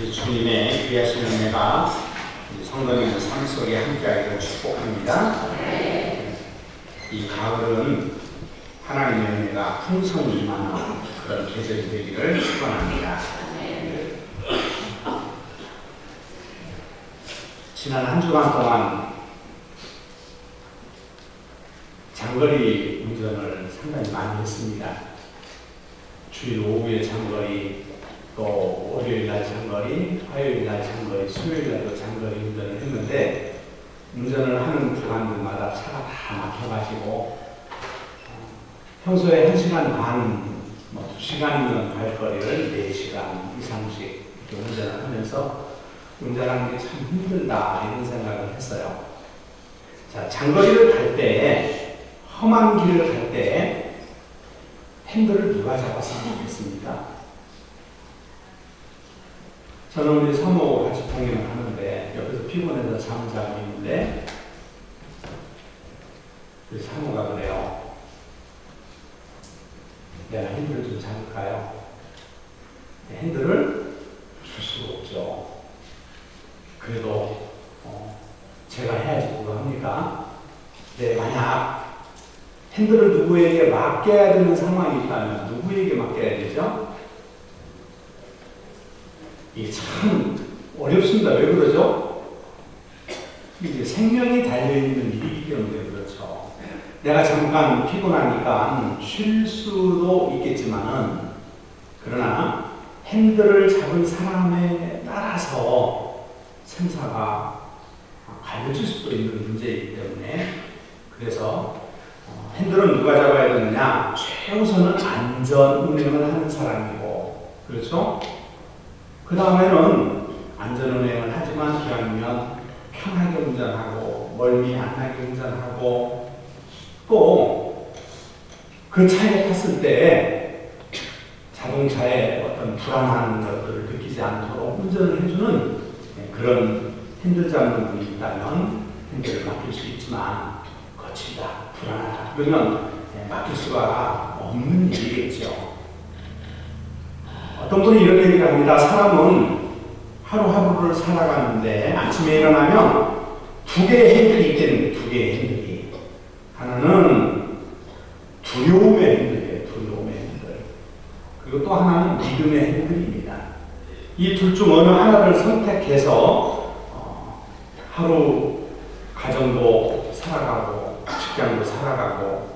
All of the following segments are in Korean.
우리 주님의 귀하신 은혜가 성도님의 삶 속에 함께하기를 축복합니다. 이 가을은 하나님의 은혜가 풍성히 임하는 그런 계절이 되기를 축원합니다. 지난 한 주간 동안 장거리 운전을 상당히 많이 했습니다. 주일 오후에 장거리, 또 월요일날 장거리, 화요일날 장거리, 수요일날도 장거리 운전을 했는데, 운전을 하는 주간들마다 차가 다 막혀가지고 평소에 1시간 반, 2시간이면 갈 거리를 4시간 이상씩 이렇게 운전을 하면서 운전하는 게 참 힘들다 이런 생각을 했어요. 자, 장거리를 갈 때, 험한 길을 갈 때 핸들을 누가 잡았으면 좋겠습니까? 저는 우리 사모하고 같이 통행을 하는데 옆에서 피곤해서 잠을 자고 있는데 우리 사모가 그래요. 내가 핸들을 좀 잡을까요? 핸들을 줄 수가 없죠. 그래도 제가 해야지 그거 합니까? 네, 만약 핸들을 누구에게 맡겨야 되는 상황이 있다면 누구에게 맡겨야 되죠? 이게 참 어렵습니다. 왜 그러죠? 이제 생명이 달려있는 일이기 때문에 그렇죠. 내가 잠깐 피곤하니까 쉴 수도 있겠지만은, 그러나 핸들을 잡은 사람에 따라서 생사가 갈려질 수도 있는 문제이기 때문에, 그래서 핸들은 누가 잡아야 되느냐? 최우선은 안전 운행을 하는 사람이고, 그렇죠? 그 다음에는 안전운행을 하지만 기왕이면 편하게 운전하고 멀미 안 나게 운전하고, 또 그 차에 탔을 때 자동차에 어떤 불안한 것들을 느끼지 않도록 운전을 해주는 그런 핸들 잡는 분이 있다면 핸들을 맡길 수 있지만, 거칠다, 불안하다 그러면 맡길 수가 없는 일이겠죠. 어떤 분이 이런 얘기를 합니다. 사람은 하루하루를 살아가는데 아침에 일어나면 2개의 핸들이 있다는, 2개의 핸들이. 하나는 두려움의 핸들이에요. 두려움의 핸들. 그리고 또 하나는 믿음의 핸들입니다. 이 둘 중 어느 하나를 선택해서 하루 가정도 살아가고 직장도 살아가고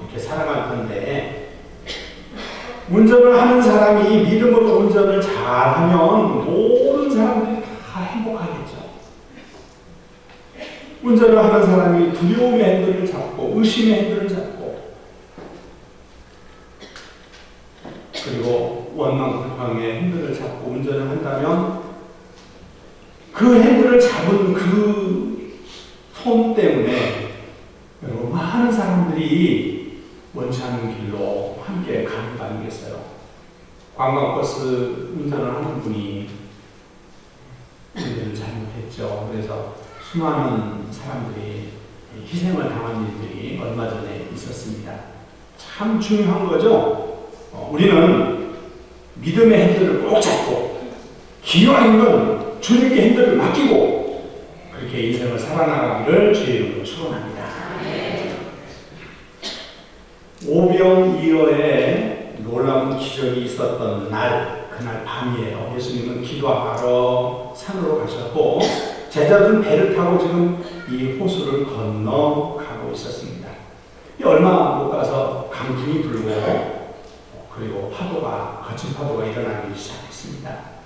이렇게 살아갈 건데, 운전을 하는 사람이 믿음으로 운전을 잘하면 모든 사람들이 다 행복하겠죠. 운전을 하는 사람이 두려움의 핸들을 잡고 의심의 핸들을 잡고, 그리고 원망불평의 핸들을 잡고 운전을 한다면 그 핸들을 잡은 그 손 때문에 많은 사람들이 원치 않는 길로 함께 가는 거 아니겠어요? 관광버스 운전을 하는 분이 운전을 잘못했죠. 그래서 수많은 사람들이 희생을 당한 일들이 얼마 전에 있었습니다. 참 중요한 거죠. 우리는 믿음의 핸들을 꼭 잡고 기왕이면 주님께 핸들을 맡기고 그렇게 인생을 살아나가기를 주의 이름으로 축원합니다. 오병이어에 놀라운 기적이 있었던 날, 그날 밤이에요. 예수님은 기도하러 산으로 가셨고 제자들은 배를 타고 지금 이 호수를 건너가고 있었습니다. 얼마 못 가서 강풍이 불고 그리고 거친 파도가 일어나기 시작했습니다.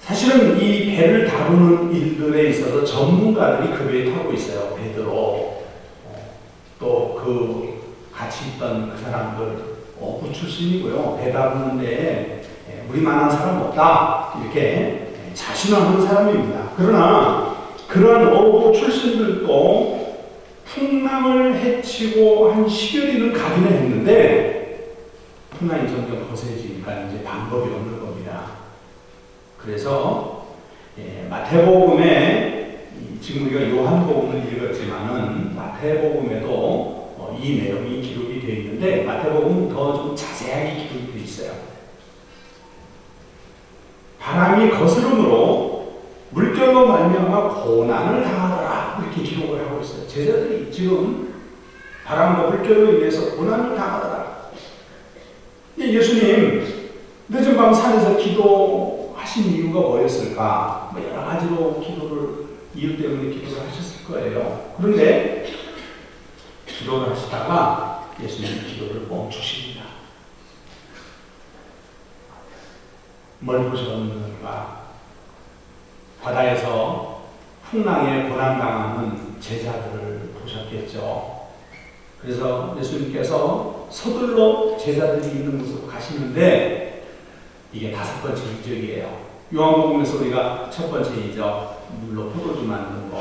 사실은 이 배를 다루는 일들에 있어서 전문가들이 그 배에 타고 있어요. 베드로, 또 같이 있던 그 사람들 어부 출신이고요. 배 다루는데 우리만한 사람 없다 이렇게 자신하는 사람입니다. 그러나 그러한 어부 출신들도 풍랑을 헤치고 한 10여리는 가기는 했는데 풍랑이 점점 거세지니까 이제 방법이 없는 겁니다. 그래서 마태복음에, 지금 우리가 요한복음을 읽었지만은 마태복음에도 이 내용이 기록이 되어 있는데 마태복음은 더 좀 자세하게 기록이 되어 있어요. 바람이 거스름으로 물결로 말미암아 고난을 당하더라 이렇게 기록을 하고 있어요. 제자들이 지금 바람과 물결로 인해서 고난을 당하더라. 예수님 늦은 밤 산에서 기도하신 이유가 뭐였을까? 뭐 여러 가지로 기도를 이유 때문에 기도를 하셨을 거예요. 그런데 기도를 하시다가 예수님 기도를 멈추십니다. 뭘 보셨는가? 바다에서 풍랑에 고난당하는 제자들을 보셨겠죠. 그래서 예수님께서 서둘러 제자들이 있는 곳으로 가시는데 이게 5번째 이적이에요. 요한복음에서 우리가 첫 번째 이적, 물로 포도주 만든 거,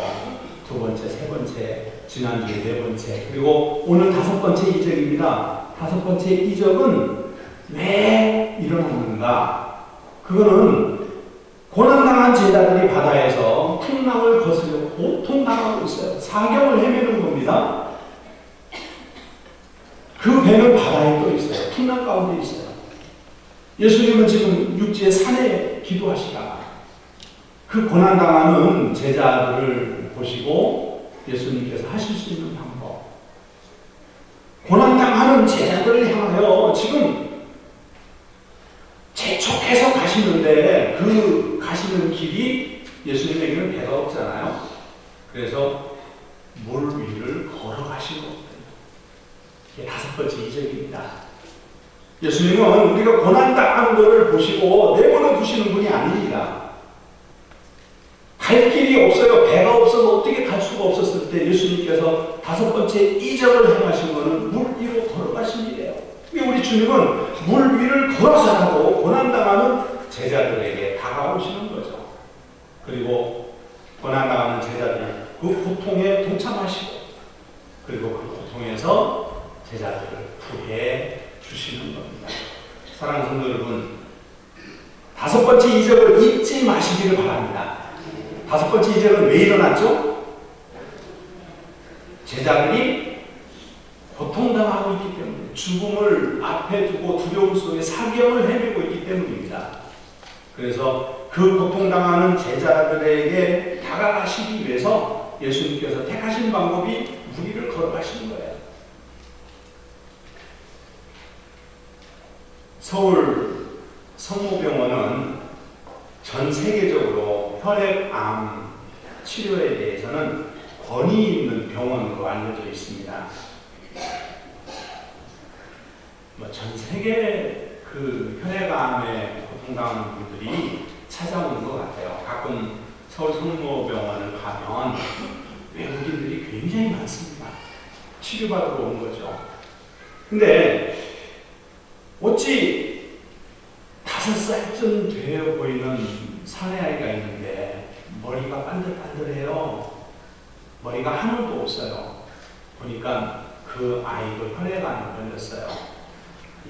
2번째, 3번째, 지난주에 4번째, 그리고 오늘 5번째 이적입니다. 5번째 이적은 왜 일어났는가? 그거는 고난당한 제자들이 바다에서 풍랑을 거스려 고통당하고 있어요. 사경을 헤매는 겁니다. 그 배는 바다에 떠 있어요. 풍랑 가운데 있어요. 예수님은 지금 육지의 산에 기도하시다가 그 고난당하는 제자들을 보시고 예수님께서 하실 수 있는 방법, 고난당하는 제자들을 향하여 지금 재촉해서 가시는데 그 가시는 길이 예수님에게는 배가 없잖아요. 그래서 물 위를 걸어가신 겁니다. 이게 5번째 이적입니다. 예수님은 우리가 고난당하는 것을 보시고 내버려 두시는 분이 아닙니다. 갈 길이 없어요. 배가 없어서 어떻게 갈 수가 없었을 때 예수님께서 5번째 이적을 행하신 것은 물 위로 걸어가신 일이에요. 우리 주님은 물 위를 걸어서라도 고난당하는 제자들에게 다가오시는 거죠. 그리고 고난당하는 제자들 그 고통에 동참하시고 그리고 그 고통에서 제자들을 구해 주시는 겁니다. 사랑하는 성도 여러분, 5번째 이적을 잊지 마시기를 바랍니다. 5번째 이적은 왜 일어났죠? 제자들이 고통당하고 있기 때문에, 죽음을 앞에 두고 두려움 속에 사경을 헤매고 있기 때문입니다. 그래서 그 고통당하는 제자들에게 다가가시기 위해서 예수님께서 택하신 방법이 무리를 걸어가시는 거예요. 서울 성모병원은 전 세계적으로 혈액암 치료에 대해서는 권위 있는 병원으로 알려져 있습니다. 전 세계 그 혈액암에 고통당하는 분들이 찾아오는 것 같아요. 가끔 서울 성모병원을 가면 외국인들이 굉장히 많습니다. 치료받으러 온 거죠. 근데 어찌 5살쯤 되어 보이는 사내아이가 있는데 머리가 반들반들해요. 머리가 하늘도 없어요. 보니까 그 아이도 혈액암에 걸렸어요.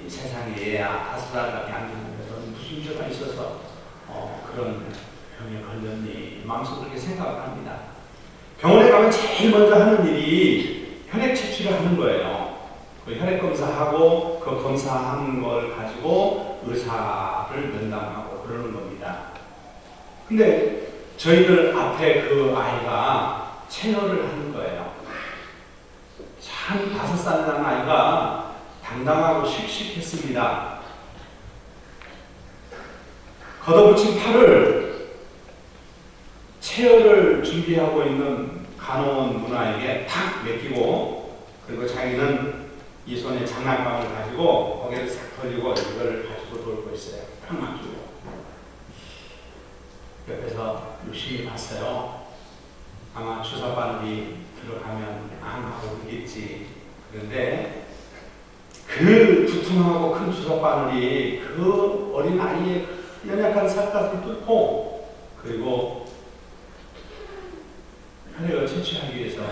이 세상에 얘야 5살밖에 안 됐는데 무슨 죄가 있어서 그런 병에 걸렸니? 마음속으로 그렇게 생각을 합니다. 병원에 가면 제일 먼저 하는 일이 혈액 채취를 하는 거예요. 그 혈액 검사하고 그 검사한 걸 가지고 의사를 면담하고 그러는 겁니다. 근데 저희들 앞에 그 아이가 체열을 하는 거예요. 한 5살 난 아이가 당당하고 씩씩했습니다. 걷어붙인 팔을 체열을 준비하고 있는 간호원 누나에게 탁 맡기고, 그리고 자기는 이 손에 장난감을 가지고 거기를 싹 벌리고 이걸 가지고 돌고 있어요. 탁 맡기고. 옆에서 유심히 봤어요. 아마 주사 바늘이 들어가면 하고 오겠지. 그런데 그 두툼하고 큰 주사 바늘이 그 어린 아이의 연약한 살갗을 뚫고, 그리고 혈액을 채취하기 위해서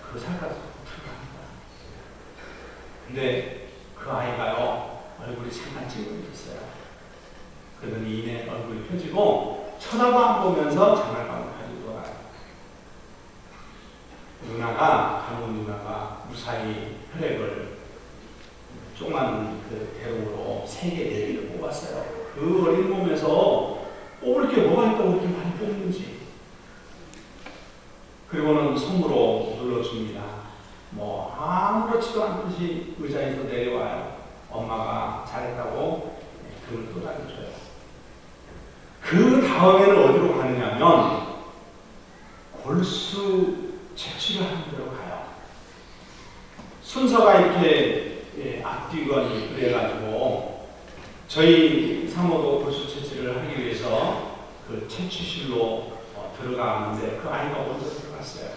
그 살갗을 들어갑니다. 근데 그 아이가요, 얼굴이 잠깐 찌그러졌어요. 그러더니 이내 얼굴이 펴지고 쳐다도 안 보면서 장난감을 가지고 돌아가요. 간호원 누나가 무사히 혈액을 조그만 그 대롱으로 3개, 4개를 뽑았어요. 그 어린 몸에서 뽑을 게 뭐가 있다고 이렇게 많이 뽑는지. 그리고는 손으로 눌러줍니다. 뭐 아무렇지도 않듯이 의자에서 내려와요. 엄마가 잘했다고 등을 토닥여줘요. 그 다음에는 어디로 가느냐면 골수 채취를 하는 데로 가요. 순서가 이렇게 앞뒤건이 그래가지고 저희 사모도 골수 채취를 하기 위해서 그 채취실로 들어가는데 그 아이가 먼저 들어갔어요.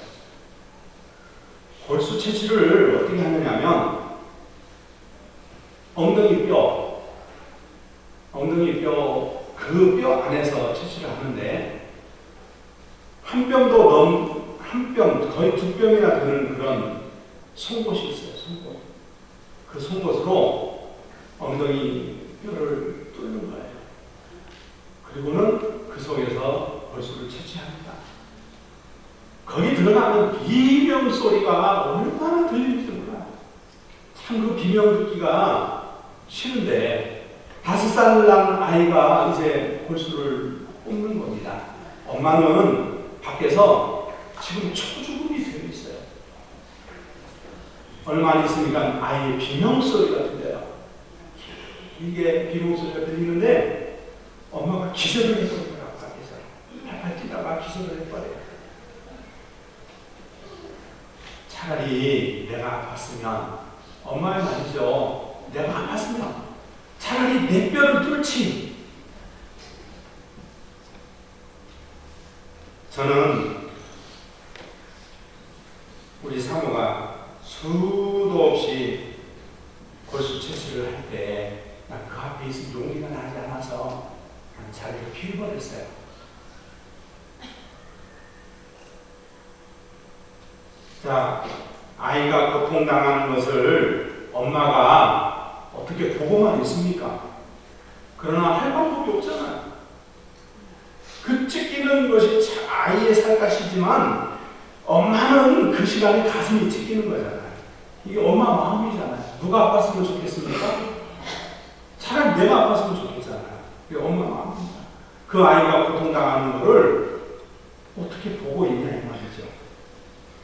골수 채취를 어떻게 하느냐면 엉덩이 뼈 그 뼈 안에서 채취를 하는데 한 뼘 거의 2뼘이나 되는 그런 송곳이 있어요. 송곳. 그 송곳으로 엉덩이 뼈를 뚫는 거예요. 그리고는 그 속에서 골수를 채취합니다. 거기 들어가면 비명 소리가 얼마나 들릴지 몰라요. 참 그 비명 듣기가 싫은데 5살 난 아이가 이제 골수를 뽑는 겁니다. 엄마는 밖에서 지금 초죽음이 되어 있어요. 얼마 안 있으니까 아이의 비명소리가 들려요. 이게 비명소리가 들리는데 엄마가 기절을 해버려요. 밖에서 팔팔 뛰다가 기절을 해버려요. 차라리 내가 아팠으면 엄마의 말이죠. 내가 아팠으면 차라리 내 뼈를 뚫지. 저는 우리 사모가 수도 없이 골수 채취를 할 때 난 그 앞에 있을 용기가 나지 않아서 난 자리를 비워버렸어요. 자, 아이가 고통당하는 것을 엄마가 어떻게 보고만 있습니까? 그러나 할 방법이 없잖아요. 그 찢기는 것이 아이의 살갗이지만 엄마는 그 시간에 가슴이 찢기는 거잖아요. 이게 엄마 마음이잖아요. 누가 아팠으면 좋겠습니까? 차라리 내가 아팠으면 좋겠잖아요. 이게 엄마 마음입니다. 그 아이가 고통당하는 것을 어떻게 보고 있냐 이 말이죠.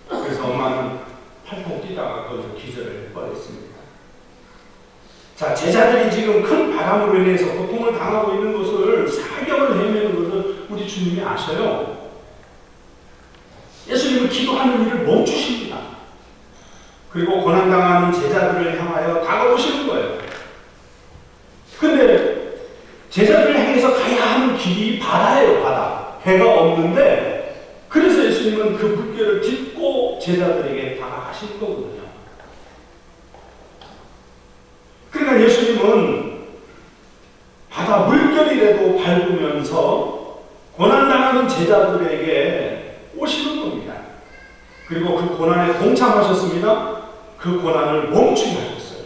그래서 엄마는 팔팔 뛰다가 거기서 기절을 해버렸습니다. 자, 제자들이 지금 큰 바람으로 인해서 고통을 당하고 있는 것을 사경을 헤매는 것을 우리 주님이 아셔요. 예수님은 기도하는 일을 멈추십니다. 그리고 고난당하는 제자들을 향하여 다가오시는 거예요. 근데 제자들을 향해서 가야 하는 길이 바다예요, 바다. 배가 없는데 그래서 예수님은 그 물결을 딛고 제자들에게 다가가신 거거든요. 그러니까 예수님은 바다 물결이라도 밟으면서 고난당하는 제자들에게 오시는 겁니다. 그리고 그 고난에 동참하셨습니다. 그 고난을 멈추게 하셨어요.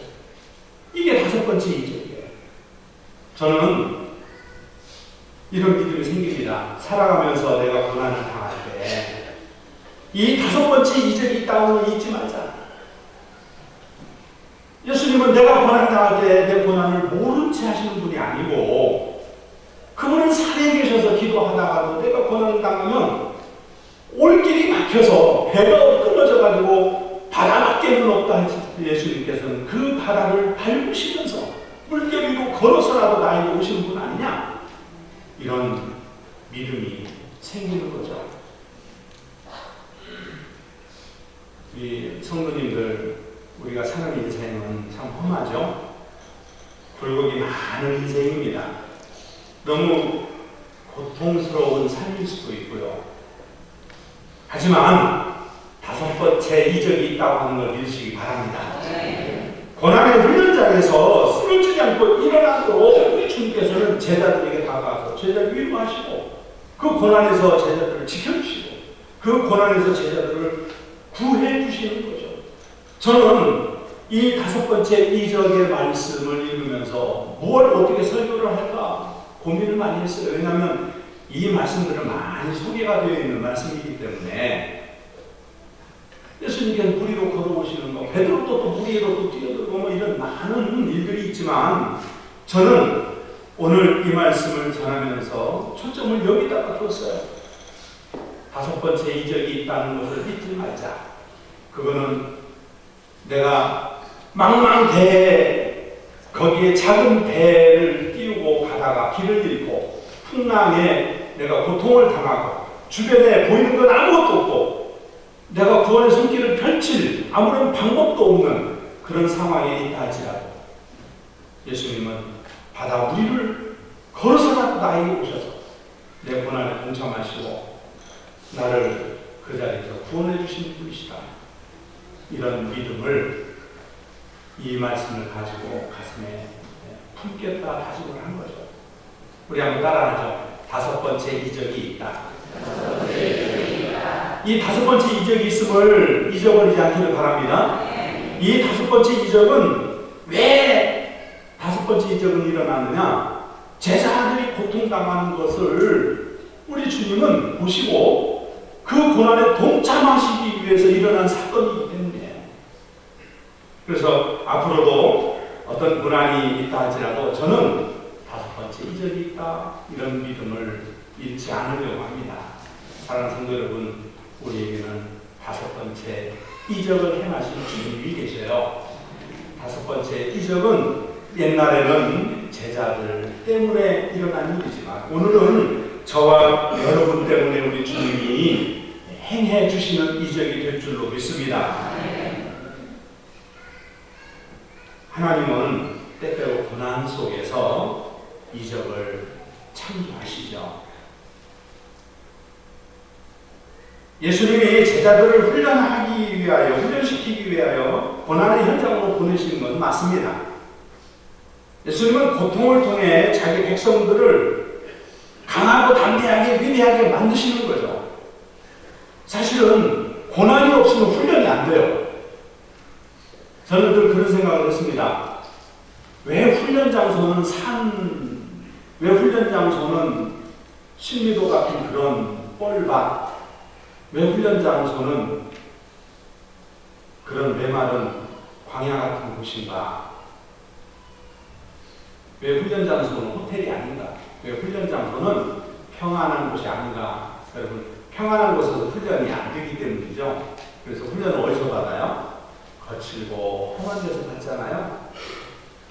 이게 5번째 이적이에요. 저는 이런 믿음이 생깁니다. 살아가면서 내가 고난을 당할 때 이 5번째 이적이 있다는 걸 잊지 말자. 예수님은 내가 고난당할 때 내 고난을 모른 채 하시는 분이 아니고 그분은 산에 계셔서 기도하다가도 내가 고난을 당하면 올 길이 막혀서 배가 끊어져 가지고 바다밖에는 없다 했을 예수님께서는 그 바다를 밟으시면서 물결 위로 걸어서라도 나에게 오시는 분 아니냐? 이런 믿음이 생기는 거죠. 우리 성도님들, 우리가 사는 인생은 참 험하죠? 굴곡이 많은 인생입니다. 너무 고통스러운 삶일 수도 있고요. 하지만 5번째 이적이 있다고 하는 걸 믿으시기 바랍니다. 고난의 훈련장에서 쓰러지지 않고 일어나도록 우리 주님께서는 제자들에게 다가와서 제자를 위로하시고 그 고난에서 제자들을 지켜주시고 그 고난에서 제자들을 구해 주시는 거죠. 저는 이 5번째 이적의 말씀을 읽으면서 뭘 어떻게 설교를 할까 고민을 많이 했어요. 왜냐하면 이 말씀들은 많이 소개가 되어 있는 말씀이기 때문에 예수님께서 물 위로 걸어오시는 거, 베드로도 또 물 위로 또 뛰어들고 뭐 이런 많은 일들이 있지만 저는 오늘 이 말씀을 전하면서 초점을 여기다가 뒀어요. 5번째 이적이 있다는 것을 잊지 말자. 그거는 내가 망망대해 거기에 작은 배를 띄우고 가다가 길을 잃고 풍랑에 내가 고통을 당하고 주변에 보이는 건 아무것도 없고 내가 구원의 손길을 펼칠 아무런 방법도 없는 그런 상황에 있다 할지라도 예수님은 바다 위를 걸어서 나에게 오셔서 내 고난에 동참하시고 나를 그 자리에서 구원해 주신 분이시다. 이런 믿음을 이 말씀을 가지고 가슴에 품겠다 다짐을 한 거죠. 우리 한번 따라하죠. 5번째 이적이 있다. 이 5번째 이적이 있음을 잊어버리지 않기를 바랍니다. 이 5번째 이적은 왜 5번째 이적은 일어났느냐? 제자들이 고통당하는 것을 우리 주님은 보시고 그 고난에 동참하시기 위해서 일어난 사건이기 때문에 그래서 앞으로도 어떤 고난이 있다 할지라도 저는 5번째 이적이 있다 이런 믿음을 잃지 않으려고 합니다. 사랑하는 성도 여러분, 우리에게는 5번째 이적을 행하신 주님이 계셔요. 5번째 이적은 옛날에는 제자들 때문에 일어난 일이지만 오늘은 저와 여러분 때문에 우리 주님이 행해 주시는 이적이 될 줄로 믿습니다. 하나님은 때때로 고난 속에서 이적을 창조하시죠. 예수님이 제자들을 훈련하기 위하여, 훈련시키기 위하여 고난의 현장으로 보내시는 건 맞습니다. 예수님은 고통을 통해 자기 백성들을 강하고 담대하게 위대하게 만드시는 거죠. 사실은 고난이 없으면 훈련이 안 돼요. 저는 늘 그런 생각을 했습니다. 왜 훈련 장소는 왜 훈련 장소는 신리도 같은 그런 뻘밭, 왜 훈련 장소는 그런 메마른 광야 같은 곳인가? 왜 훈련 장소는 호텔이 아닌가? 왜 훈련 장소는 평안한 곳이 아닌가? 여러분, 평안한 곳에서 훈련이 안 되기 때문이죠. 그래서 훈련을 어디서 받아요? 거칠고 험한 데서 받잖아요.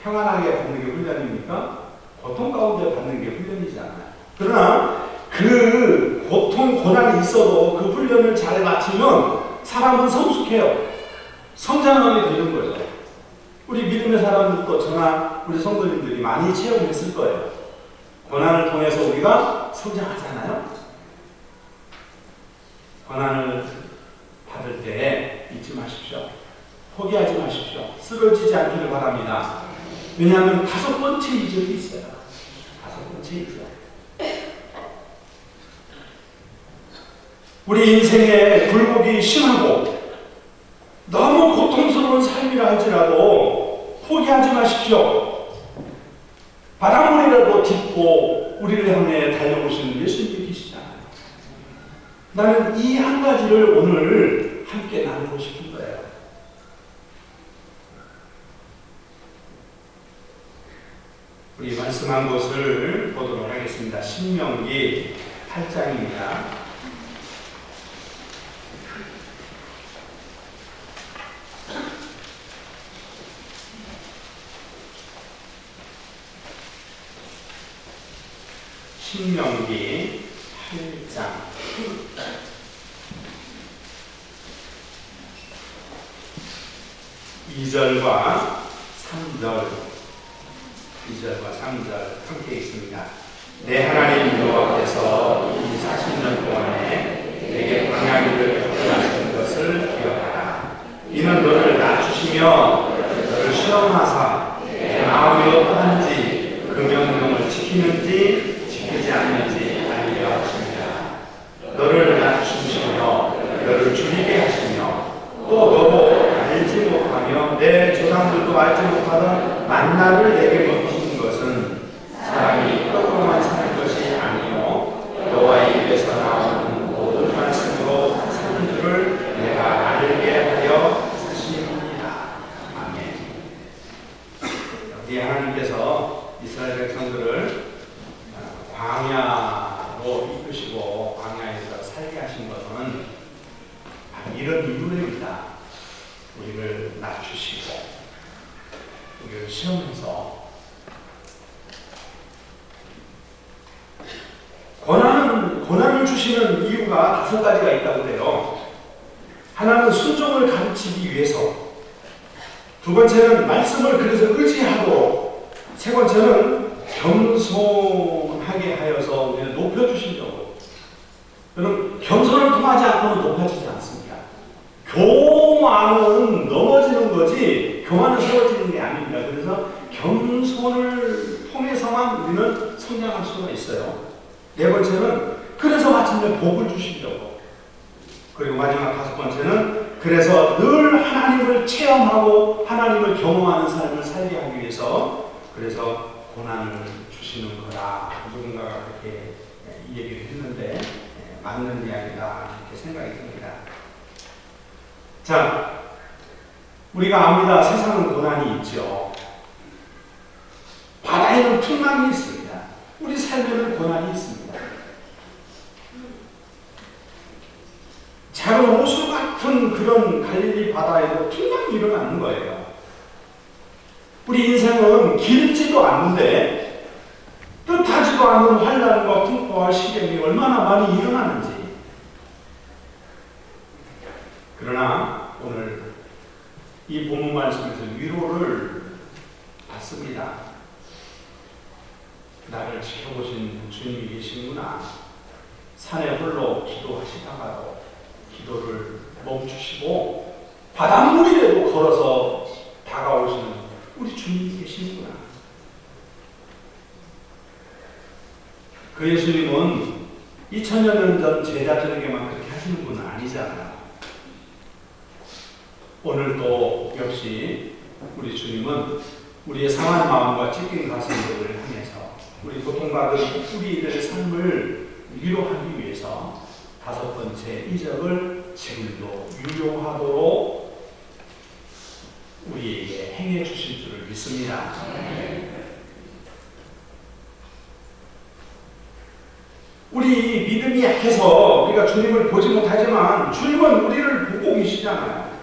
평안하게 받는 게 훈련입니까? 고통 가운데 받는 게 훈련이잖아요. 그러나 그 고통, 고난이 있어도 그 훈련을 잘 마치면 사람은 성숙해요. 성장하게 되는 거죠. 우리 믿음의 사람들도 저나 우리 성도님들이 많이 체험했을 거예요. 고난을 통해서 우리가 성장하잖아요. 고난을 받을 때 잊지 마십시오. 포기하지 마십시오. 쓰러지지 않기를 바랍니다. 왜냐하면 5번째 이적이 있어요. 5번째 이적. 우리 인생의 굴곡이 심하고 너무 고통스러운 삶이라 할지라도 포기하지 마십시오. 바닷물이라도 딛고 우리를 향해 달려오시는 예수님이 계시잖아요. 나는 이 한 가지를 오늘 함께 나누고 싶은 거예요. 우리 말씀한 것을 보도록 하겠습니다. 신명기 8장입니다. 신명기 8장 2절과 3절 함께 있습니다. 내 하나님 여호와께서 이 40년 동안에 내게 광야길을 걷게 것을 기억하라. 이는 너를 낮추시며 너를 시험하사 내 마음이 어떠한지 그 명령을 지키는지 지키지 않는지 알리려 하십니다. 너를 낮추시며 너를 줄이게 하시며 또 너도 알지 못하며 내 조상들도 알지 못하던 만나를 내게 먹이신 것은 사람이 떡으로만 사는 것이 아니요 주시고 광야에서 살게 하신 것은 이런 이유입니다. 우리를 낮추시고 우리를 시험해서 고난을 주시는 이유가 5가지가 있다고 그래요. 하나는 순종을 가르치기 위해서, 두 번째는 말씀을 그래서 의지하고, 세 번째는 겸손하게 하여서 우리를 높여주시려고. 여러분, 겸손을 통하지 않고는 높아지지 않습니다. 교만은 넘어지는 거지 교만은 세워지는 게 아닙니다. 그래서 겸손을 통해서만 우리는 성장할 수가 있어요. 네 번째는 그래서 마침내 복을 주시려고. 그리고 마지막 5번째는 그래서 늘 하나님을 체험하고 하나님을 경험하는 삶을 살게 하기 위해서 그래서 고난을 주시는 거라. 누군가가 그렇게 이 얘기를 했는데 맞는 이야기다 이렇게 생각이 듭니다. 자, 우리가 압니다. 세상은 고난이 있죠. 바다에는 풍랑이 있습니다. 우리 삶에는 고난이 있습니다. 작은 호수 같은 그런 갈릴리 바다에도 풍랑이 일어나는 거예요. 우리 인생은 길지도 않는데 뜻하지도 않은 환난과 풍파와 시련이 얼마나 많이 일어나는지. 그러나 오늘 이 본문 말씀에서 위로를 받습니다. 나를 지켜보신 주님이 계시구나. 산에 홀로 기도하시다가도 기도를 멈추시고 바닷물이라도 걸어서 다가오시는 우리 주님이 계시는구나. 그 예수님은 2000여 년 전 제자들에게만 그렇게 하시는 분은 아니잖아요. 오늘도 역시 우리 주님은 우리의 상한 마음과 찢긴 가슴들을 향해서 우리 고통받은 우리들의 삶을 위로하기 위해서 5번째 이적을 지금도 유용하도록 우리에게 행해 주실 줄을 믿습니다. 우리 믿음이 약해서 우리가 주님을 보지 못하지만 주님은 우리를 보고 계시잖아요.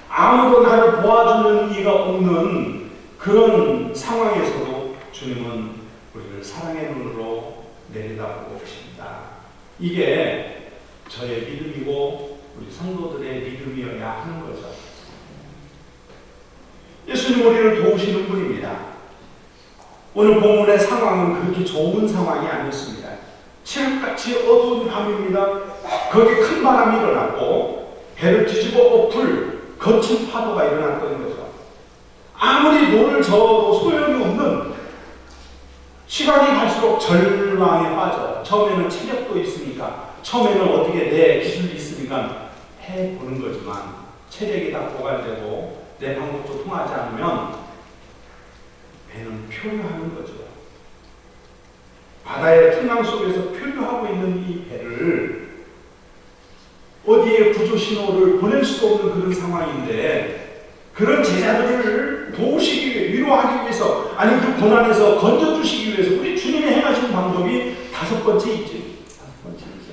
아무도 나를 도와주는 이가 없는 그런 상황에서도 주님은 우리를 사랑의 눈으로 내려다보고 계십니다. 이게 저의 믿음이고 우리 성도들의 믿음이어야 하는 거죠. 예수님 우리를 도우시는 분입니다. 오늘 본문의 상황은 그렇게 좋은 상황이 아니었습니다. 칠흑같이 어두운 밤입니다. 거기 큰 바람이 일어났고 배를 뒤집어 엎을 거친 파도가 일어났던 거죠. 아무리 노를 저어도 소용이 없는, 시간이 갈수록 절망에 빠져. 처음에는 체력도 있으니까, 처음에는 어떻게 내 기술이 있으니까 해보는 거지만 체력이 다 고갈되고 내 방법도 통하지 않으면 배는 표류하는 거죠. 바다의 풍랑 속에서 표류하고 있는 이 배를 어디에 구조 신호를 보낼 수도 없는 그런 상황인데, 그런 제자들을 도우시기 위해, 위로하기 위해서, 아니 그 고난에서 건져주시기 위해서 우리 주님이 행하신 방법이 5번째 있죠. 5번째이죠.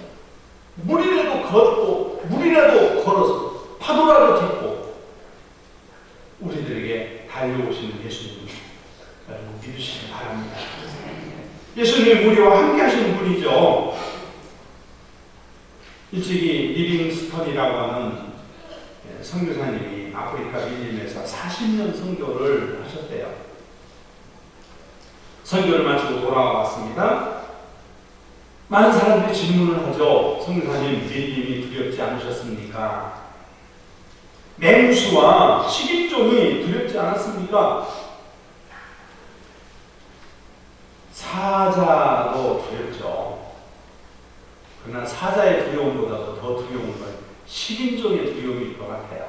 물이라도 걷고 물이라도 걸어서 파도라도 딛고 우리들에게 달려오시는 예수님, 여러분 믿으시기 바랍니다. 예수님이 우리와 함께 하시는 분이죠. 일찍이 리빙스턴이라고 하는 선교사님이 아프리카 밀림에서 40년 선교를 하셨대요. 선교를 마치고 돌아와 왔습니다. 많은 사람들이 질문을 하죠. 선교사님, 밀림이 두렵지 않으셨습니까? 맹수와 식인종이 두렵지 않았습니까? 사자도 두렵죠. 그러나 사자의 두려움보다도 더 두려운 건 식인종의 두려움일 것 같아요.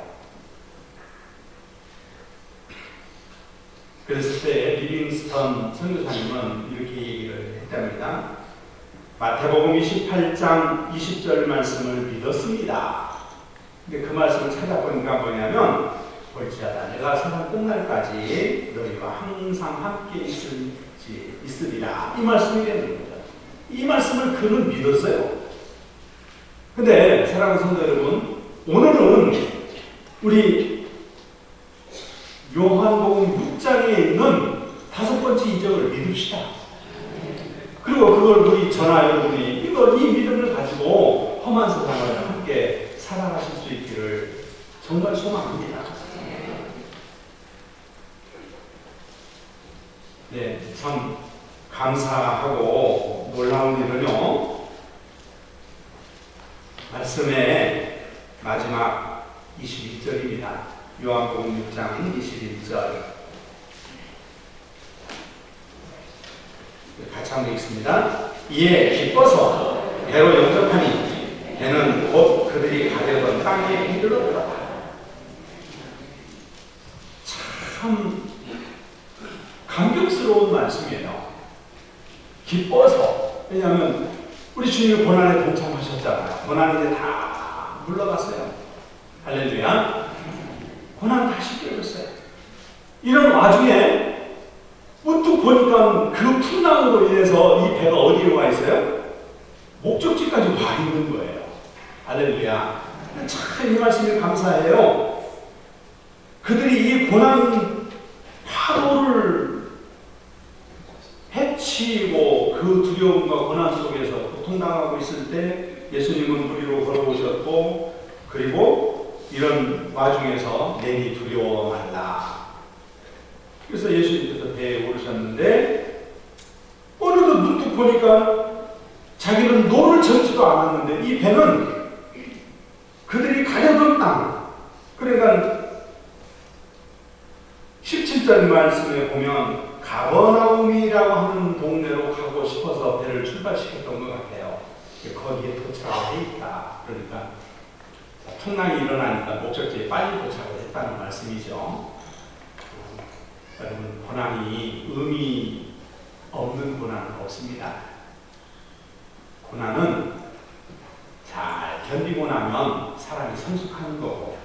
그랬을 때 리빙스턴 선교사님은 이렇게 얘기를 했답니다. 마태복음 28장 20절 말씀을 믿었습니다. 근데 그 말씀을 찾아보니까 뭐냐면, 볼지어다 내가 세상 끝날까지 너희와 항상 함께 있으리라, 이 말씀이 되는 거죠. 이 말씀을 그는 믿었어요. 근데 사랑하는 성도 여러분, 오늘은 우리 요한복음 6장에 있는 5번째 이적을 믿읍시다. 그리고 그걸 우리 전하 여러분이 이 믿음을 가지고 험한 세상을 함께 살아가실 수 있기를 정말 소망합니다. 네, 참 감사하고 놀라운 일은요, 말씀의 마지막 21절입니다. 요한복음 6장 21절 같이 한번 읽습니다. 이에 기뻐서 배로 영접하니 배는 곧 그들이 가려던 땅에 이르렀더라. 참 감격스러운 말씀이에요. 기뻐서. 왜냐하면 우리 주님이 고난에 동참하셨잖아요. 고난이 이제 다 물러갔어요. 할렐루야. 고난 다시 깨졌어요. 이런 와중에 문득 보니까 그 풍랑으로 인해서 이 배가 어디로 와 있어요? 목적지까지 와 있는 거예요. 할렐루야. 참 이 말씀에 감사해요. 그들이 이 고난 파도를 헤치고 그 두려움과 고난 속에서 고통당하고 있을 때 예수님은 물 위로 걸어오셨고, 그리고 이런 와중에서 내니 두려워 말라. 그래서 예수님께서 배에 오르셨는데 어느덧 문득 보니까 자기는 노를 젓지도 않았는데 이 배는 그들이 가려던 땅, 그러니까 17절 말씀에 보면 가버나움이라고 하는 동네로 가고 싶어서 배를 출발시켰던 것 같아요. 거기에 도착해 있다. 그러니까 풍랑이 일어나니까 목적지에 빨리 도착을 했다는 말씀이죠. 여러분, 고난이 의미 없는 고난은 없습니다. 고난은 잘 견디고 나면 사람이 성숙하는 거고,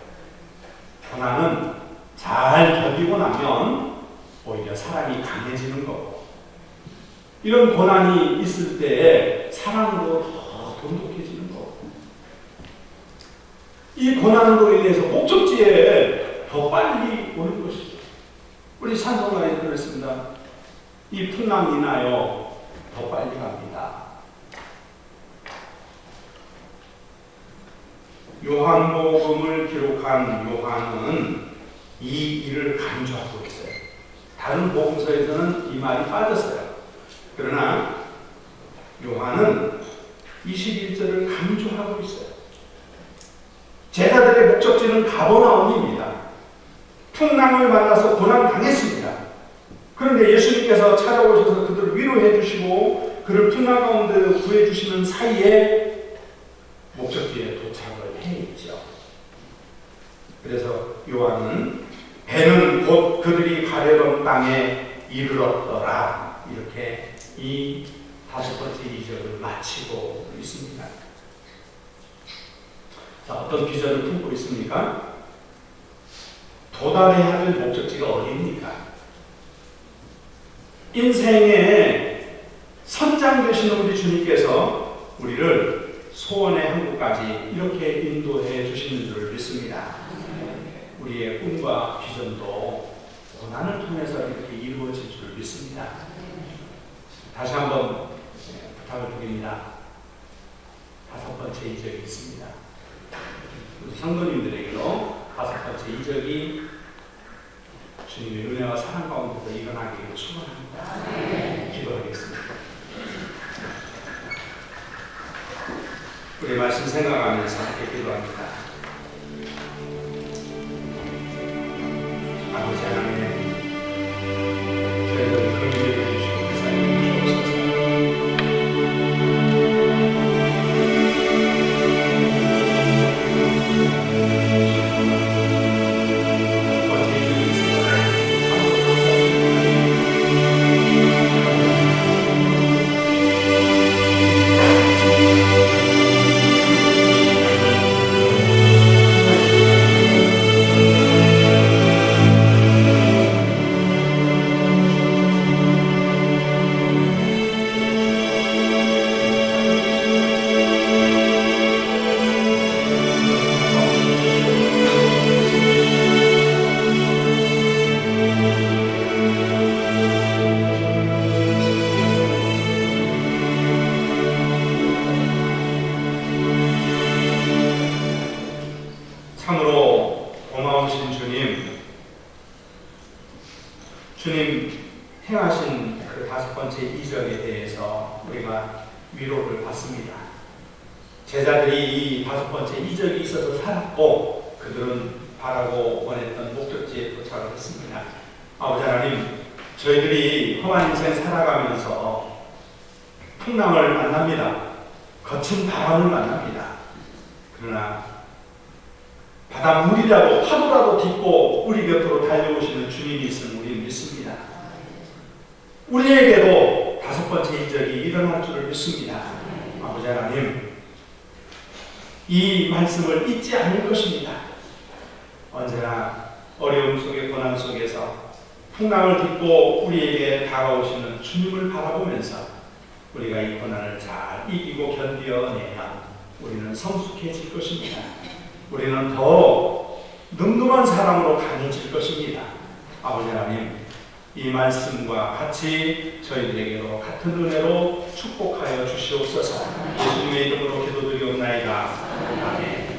고난은 잘 견디고 나면 오히려 사람이 강해지는 거고, 이런 고난이 있을 때 사랑도 더 돈독해지는 거고, 이 고난으로 인해서 목적지에 더 빨리 오는 것이죠. 우리 찬송가에 그랬습니다. 이 풍랑이 나요 더 빨리 갑니다. 요한복음을 기록한 요한은 이 일을 강조하고 있어요. 다른 복음서에서는 이 말이 빠졌어요. 그러나 요한은 21절을 강조하고 있어요. 제자들의 목적지는 가버나움입니다. 풍랑을 만나서 고난 당했습니다. 그런데 예수님께서 찾아오셔서 그들을 위로해 주시고 그를 풍랑 가운데 구해 주시는 사이에 목적지에 도착을 해 있죠. 그래서 요한은 배는 곧 그들이 가려던 땅에 이르렀더라, 이렇게 이 5번째 이적을 마치고 있습니다. 자, 어떤 비전을 품고 있습니까? 도달해야 될 목적지가 어디입니까? 인생의 선장 되시는 우리 주님께서 우리를 소원의 항구까지 이렇게 인도해 주시는 줄 믿습니다. 우리의 꿈과 비전도 고난을 통해서 이렇게 이루어질 줄 믿습니다. 다시 한번 부탁을 드립니다. 5번째 이적이 있습니다. 우리 성도님들에게도 5번째 이적이 주님의 은혜와 사랑 가운데서 일어나기를 축원합니다. 기도하겠습니다. 우리 말씀 생각하면서 함께 기도합니다. 아버지 하나님, 저희들 긍휼히 여겨주시고 불쌍히 여겨주옵소서. 행하신 그 5번째 이적에 대해서 우리가 위로를 받습니다. 제자들이 이 5번째 이적이 있어서 살았고 그들은 바라고 원했던 목적지에 도착을 했습니다. 아버지 하나님, 저희들이 험한 인생 살아가면서 풍랑을 만납니다. 거친 바람을 만납니다. 그러나 바닷물이라도 파도라도 딛고 우리 곁으로 달려오시는 주님이 있음을 우리는 믿습니다. 우리에게도 5번째 이적이 일어날 줄을 믿습니다. 아버지 하나님, 이 말씀을 잊지 않을 것입니다. 언제나 어려움 속에 고난 속에서 풍랑을 딛고 우리에게 다가오시는 주님을 바라보면서 우리가 이 고난을 잘 이기고 견뎌내야 우리는 성숙해질 것입니다. 우리는 더 늠름한 사람으로 강해질 것입니다. 아버지 하나님, 이 말씀과 같이 저희들에게도 같은 은혜로 축복하여 주시옵소서. 예수님의 이름으로 기도드리옵나이다. 아멘.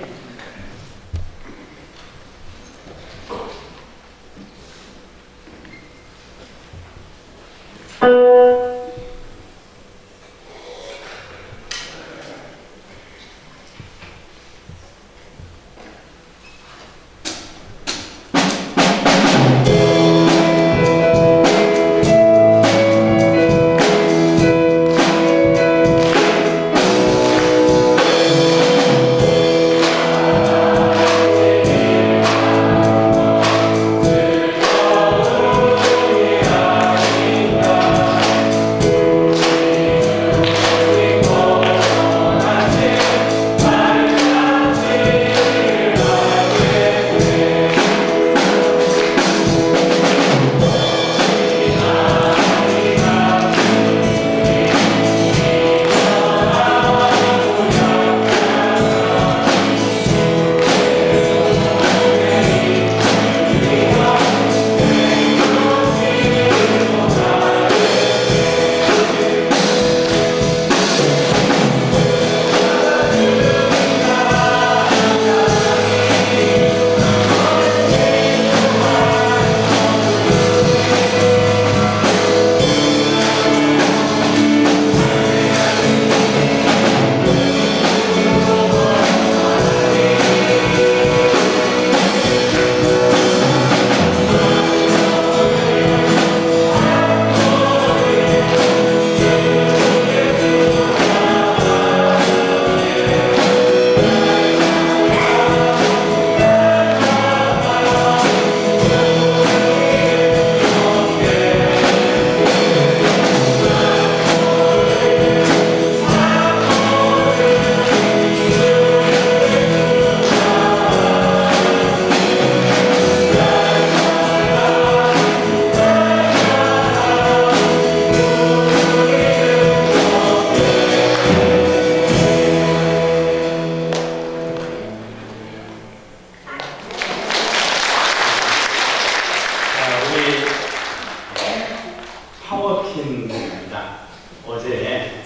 파워팀입니다. 어제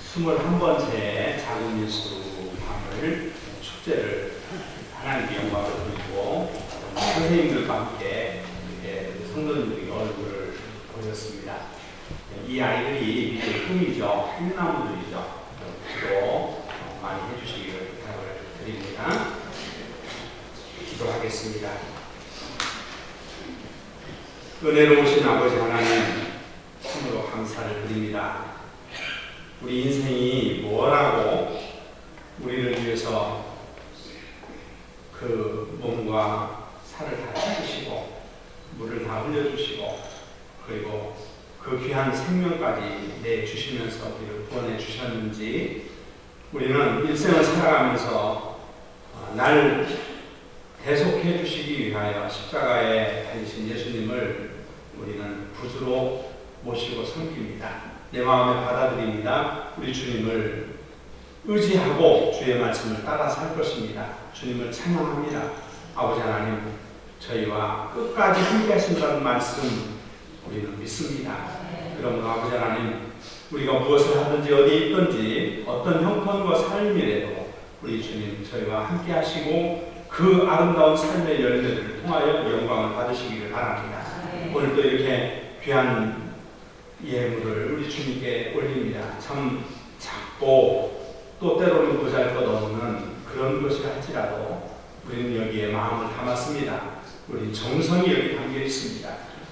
21번째 작은 예수 밤을 축제를 하나님께 영광을 드리고 선생님들과 함께 이렇게 성도님들이 얼굴을 보였습니다. 이 아이들이 꿈이죠. 꿈나무들이죠. 기도 많이 해주시기를 부탁을 드립니다. 기도하겠습니다. 은혜로우신 아버지 하나님, 참으로 감사를 드립니다. 우리 인생이 뭐라고 우리를 위해서 그 몸과 살을 다 찢으시고 물을 다 흘려주시고 그리고 그 귀한 생명까지 내주시면서 우리를 구원해 주셨는지, 우리는 일생을 살아가면서 날 대속해 주시기 위하여 십자가에 달리신 예수님을 우리는 구주로 모시고 섬깁니다. 내 마음에 받아들입니다. 우리 주님을 의지하고 주의 말씀을 따라 살 것입니다. 주님을 찬양합니다. 아버지 하나님, 저희와 끝까지 함께 하신다는 말씀 우리는 믿습니다. 그러므로 아버지 하나님, 우리가 무엇을 하든지 어디 있든지 어떤 형편과 삶이라도 우리 주님 저희와 함께 하시고 그 아름다운 삶의 열매를 통하여 영광을 받으시기를 바랍니다. 오늘도 이렇게 귀한 예물을 우리 주님께 올립니다. 참 작고 또 때로는 보잘것없는 그런 것이 할지라도 우리는 여기에 마음을 담았습니다. 우리 정성이 여기 담겨 있습니다.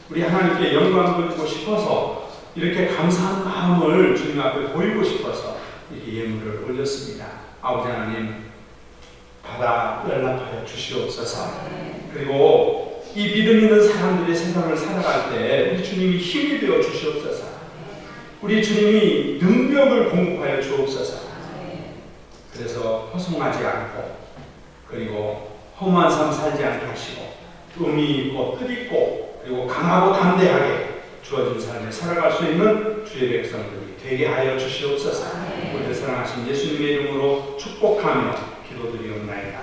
우리 하나님께 영광 돌리고 싶어서 이렇게 감사한 마음을 주님 앞에 보이고 싶어서 이렇게 예물을 올렸습니다. 아버지 하나님, 받아 연락하여 주시옵소서. 그리고 이 믿음 있는 사람들의 세상을 살아갈 때 우리 주님이 힘이 되어 주시옵소서. 우리 주님이 능력을 공급하여 주옵소서. 그래서 허송하지 않고 그리고 허무한 삶 살지 않게 하시고 의미 있고 뜻있고 그리고 강하고 담대하게 주어진 삶에 살아갈 수 있는 주의 백성들이 되게 하여 주시옵소서. 우리를 사랑하신 예수님의 이름으로 축복하며 기도드리옵나이다.